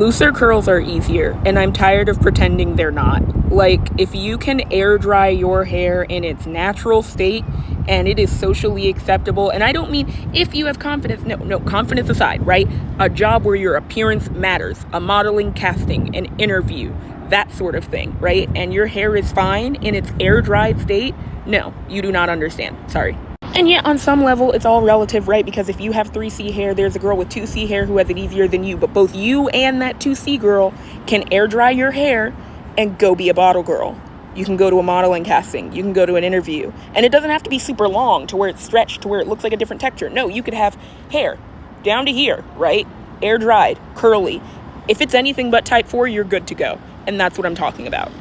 Looser curls are easier, and I'm tired of pretending they're not. Like, if you can air dry your hair in its natural state and it is socially acceptable, and I don't mean if you have confidence, no, confidence aside, right? A job where your appearance matters, a modeling casting, an interview, that sort of thing, right? And your hair is fine in its air dried state, no, you do not understand. Sorry. And yet, on some level, it's all relative, right? Because if you have 3C hair, there's a girl with 2C hair who has it easier than you. But both you and that 2C girl can air dry your hair and go be a bottle girl. You can go to a modeling casting. You can go to an interview. And it doesn't have to be super long to where it's stretched, to where it looks like a different texture. No, you could have hair down to here, right? Air dried, curly. If it's anything but type 4, you're good to go. And that's what I'm talking about.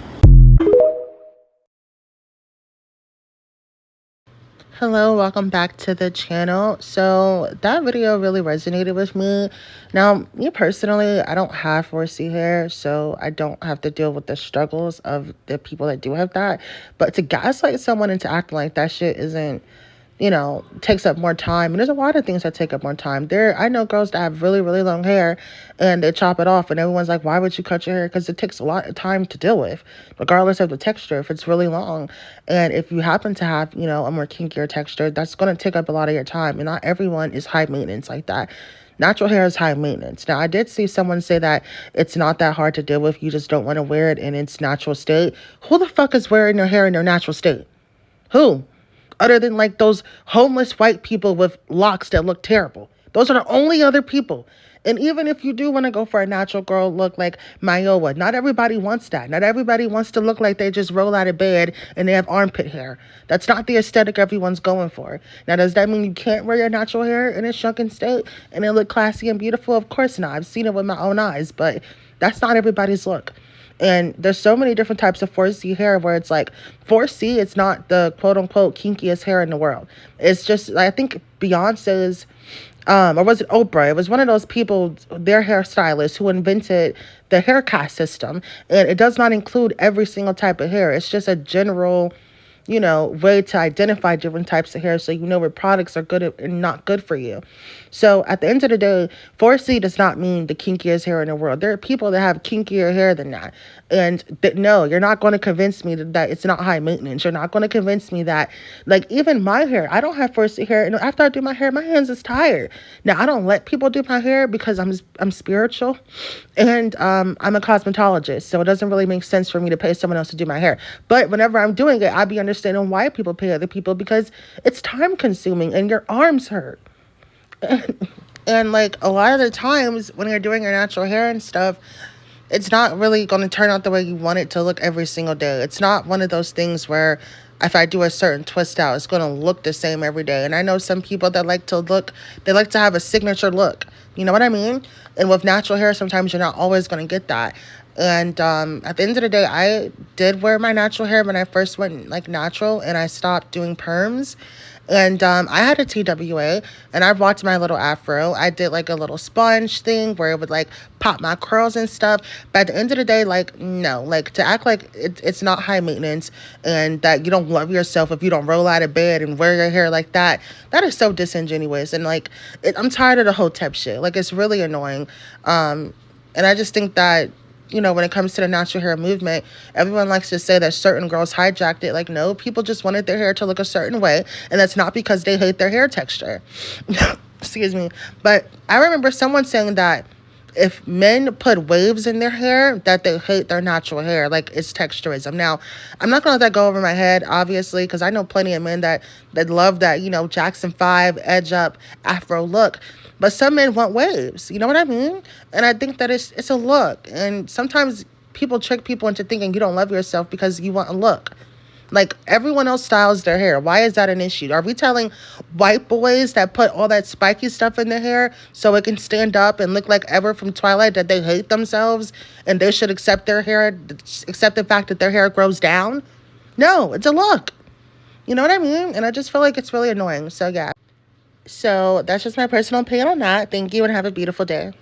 Hello, welcome back to the channel. So that video really resonated with me. Now, me personally, I don't have 4C hair, so I don't have to deal with the struggles of the people that do have that. But to gaslight someone into acting like that shit isn't, takes up more time. And there's a lot of things that take up more time. I know girls that have really, really long hair and they chop it off and everyone's like, why would you cut your hair? Because it takes a lot of time to deal with, regardless of the texture, if it's really long. And if you happen to have, a more kinkier texture, that's going to take up a lot of your time. And not everyone is high maintenance like that. Natural hair is high maintenance. Now, I did see someone say that it's not that hard to deal with. You just don't want to wear it in its natural state. Who the fuck is wearing their hair in their natural state? Who? Other than like those homeless white people with locks that look terrible. Those are the only other people. And even if you do want to go for a natural girl look like Mayowa, not everybody wants that. Not everybody wants to look like they just roll out of bed and they have armpit hair. That's not the aesthetic everyone's going for. Now, does that mean you can't wear your natural hair in a shrunken state and it look classy and beautiful? Of course not. I've seen it with my own eyes, but that's not everybody's look. And there's so many different types of 4C hair where it's like 4C, it's not the quote unquote kinkiest hair in the world. It's just, I think Beyonce's, or was it Oprah? It was one of those people, their hairstylist, who invented the haircut system. And it does not include every single type of hair. It's just a general, way to identify different types of hair so you know what products are good and not good for you. So at the end of the day, 4C does not mean the kinkiest hair in the world. There are people that have kinkier hair than that. And no, you're not going to convince me that it's not high maintenance. You're not going to convince me that, like, even my hair, I don't have 4C hair. And after I do my hair, my hands is tired. Now, I don't let people do my hair because I'm spiritual and I'm a cosmetologist. So it doesn't really make sense for me to pay someone else to do my hair. But whenever I'm doing it, I be understanding why people pay other people, because it's time consuming and your arms hurt. And like a lot of the times when you're doing your natural hair and stuff, it's not really going to turn out the way you want it to look every single day. It's not one of those things where if I do a certain twist out, it's going to look the same every day. And I know some people that like to have a signature look. You know what I mean? And with natural hair, sometimes you're not always going to get that. And at the end of the day, I did wear my natural hair when I first went like natural and I stopped doing perms. And I had a TWA and I rocked my little afro. I did like a little sponge thing where it would like pop my curls and stuff. But at the end of the day, like, no, like to act like it's not high maintenance and that you don't love yourself if you don't roll out of bed and wear your hair like that, that is so disingenuous. And like, I'm tired of the hotep shit. Like, it's really annoying. And I just think that, when it comes to the natural hair movement, everyone likes to say that certain girls hijacked it. Like, no, people just wanted their hair to look a certain way. And that's not because they hate their hair texture. Excuse me. But I remember someone saying that if men put waves in their hair, that they hate their natural hair, like it's texturism. Now, I'm not going to let that go over my head, obviously, because I know plenty of men that love that, Jackson 5, edge up, afro look. But some men want waves, you know what I mean? And I think that it's a look. And sometimes people trick people into thinking you don't love yourself because you want a look. Like, everyone else styles their hair. Why is that an issue? Are we telling white boys that put all that spiky stuff in their hair so it can stand up and look like Ever from Twilight that they hate themselves and they should accept their hair, accept the fact that their hair grows down? No, it's a look. You know what I mean? And I just feel like it's really annoying. So, yeah. So that's just my personal opinion on that. Thank you and have a beautiful day.